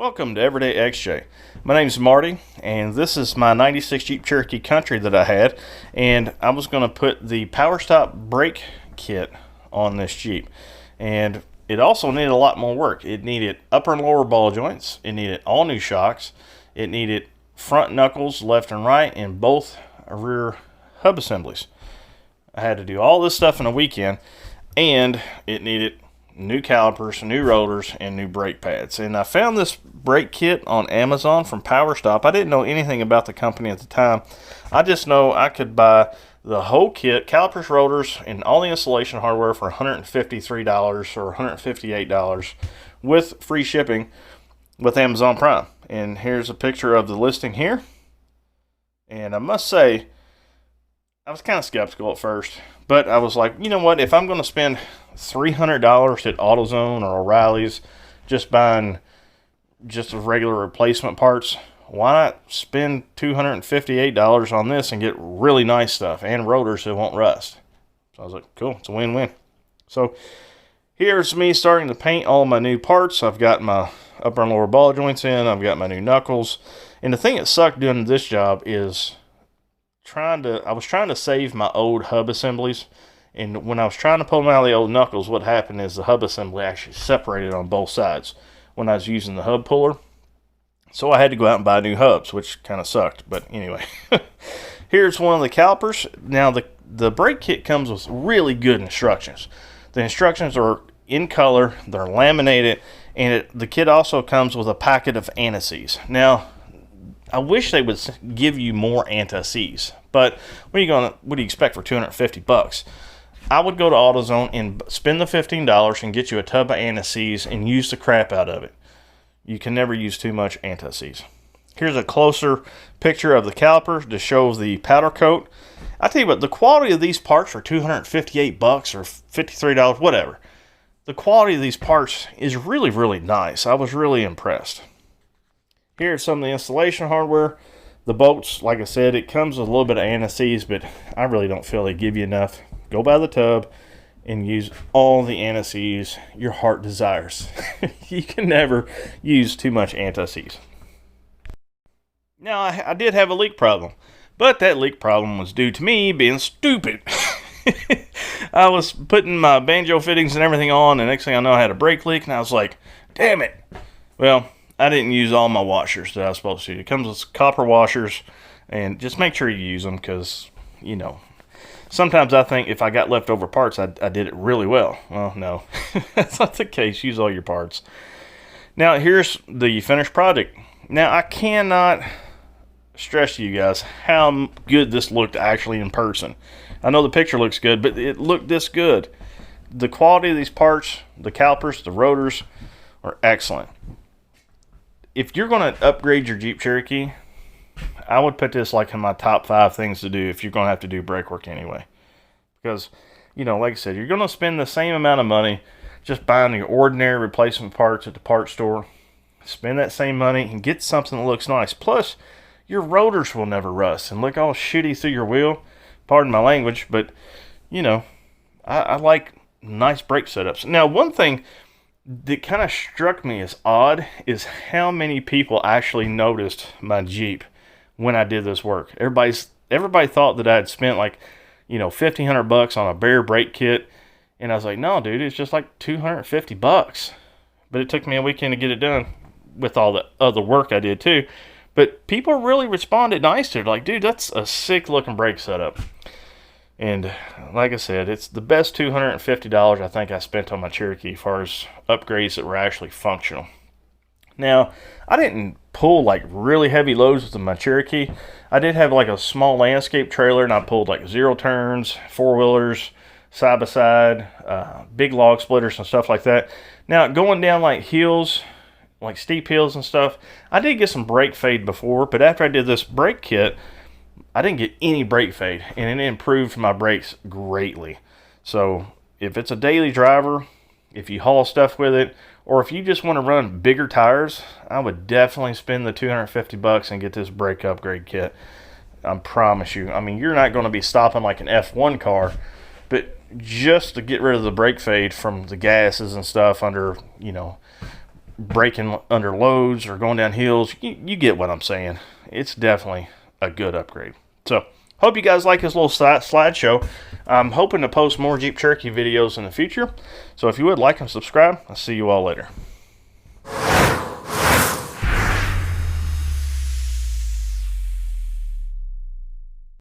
Welcome to Everyday XJ. My name's Marty, and this is my 96 Jeep Cherokee Country that I had, and I was going to put the Powerstop brake kit on this Jeep, and it also needed a lot more work. It needed upper and lower ball joints, it needed all new shocks, it needed front knuckles left and right, and both rear hub assemblies. I had to do all this stuff in a weekend, and it needed new calipers, new rotors, and new brake pads. And I found this brake kit on Amazon from Powerstop. I didn't know anything about the company at the time. I just know I could buy the whole kit, calipers, rotors, and all the installation hardware for $153 or $158 with free shipping with Amazon Prime. And here's a picture of the listing here. And I must say, I was kind of skeptical at first, but I was like, you know what, if I'm going to spend $300 at AutoZone or O'Reilly's just buying just regular replacement parts, why not spend $258 on this and get really nice stuff and rotors that won't rust? So I was like, cool, it's a win-win. So here's me starting to paint all my new parts. I've got my upper and lower ball joints in, I've got my new knuckles, and the thing that sucked doing this job is I was trying to save my old hub assemblies, and when I was trying to pull them out of the old knuckles, what happened is the hub assembly actually separated on both sides when I was using the hub puller. So I had to go out and buy new hubs, which kind of sucked, but anyway. Here's one of the calipers. Now the brake kit comes with really good instructions. The instructions are in color, they're laminated, and the kit also comes with a packet of anti-seize. Now, I wish they would give you more anti-seize, but what do you expect for $250? I would go to AutoZone and spend the $15 and get you a tub of anti-seize and use the crap out of it. You can never use too much anti-seize. Here's a closer picture of the calipers to show the powder coat. I tell you what, the quality of these parts for $258 or $53, whatever. The quality of these parts is really, really nice. I was really impressed. Here's some of the installation hardware. The bolts, like I said, it comes with a little bit of anti-seize, but I really don't feel they give you enough. Go buy the tub and use all the anti-seize your heart desires. You can never use too much anti-seize. Now, I did have a leak problem, but that leak problem was due to me being stupid. I was putting my banjo fittings and everything on, and next thing I know, I had a brake leak, and I was like, damn it. Well, I didn't use all my washers that I was supposed to. It comes with copper washers, and just make sure you use them because, you know, sometimes I think if I got leftover parts, I did it really well. Well, no, that's not the case. Use all your parts. Now, here's the finished project. Now, I cannot stress to you guys how good this looked actually in person. I know the picture looks good, but it looked this good. The quality of these parts, the calipers, the rotors, are excellent. If you're going to upgrade your Jeep Cherokee, I would put this like in my top 5 things to do if you're going to have to do brake work anyway. Because, you know, like I said, you're going to spend the same amount of money just buying your ordinary replacement parts at the parts store. Spend that same money and get something that looks nice. Plus, your rotors will never rust and look all shitty through your wheel. Pardon my language, but, you know, I like nice brake setups. Now, one thing that kind of struck me as odd is how many people actually noticed my Jeep when I did this work. Everybody thought that I had spent like, you know, $1,500 on a bare brake kit, and I was like, no, dude, it's just like $250. But it took me a weekend to get it done with all the other work I did too. But people really responded nice to it. Like, dude, that's a sick looking brake setup. And like I said, it's the best $250 I think I spent on my Cherokee as far as upgrades that were actually functional. Now, I didn't pull like really heavy loads with my Cherokee. I did have like a small landscape trailer, and I pulled like 0 turns, 4-wheelers, side-by-side, big log splitters and stuff like that. Now, going down like hills, like steep hills and stuff, I did get some brake fade before, but after I did this brake kit, I didn't get any brake fade, and it improved my brakes greatly. So if it's a daily driver, if you haul stuff with it, or if you just want to run bigger tires, I would definitely spend the $250 and get this brake upgrade kit. I promise you. I mean, you're not going to be stopping like an F1 car, but just to get rid of the brake fade from the gases and stuff under, you know, braking under loads or going down hills. You get what I'm saying. It's definitely a good upgrade. So hope you guys like this little slideshow. I'm hoping to post more Jeep Cherokee videos in the future. So if you would like and subscribe, I'll see you all later.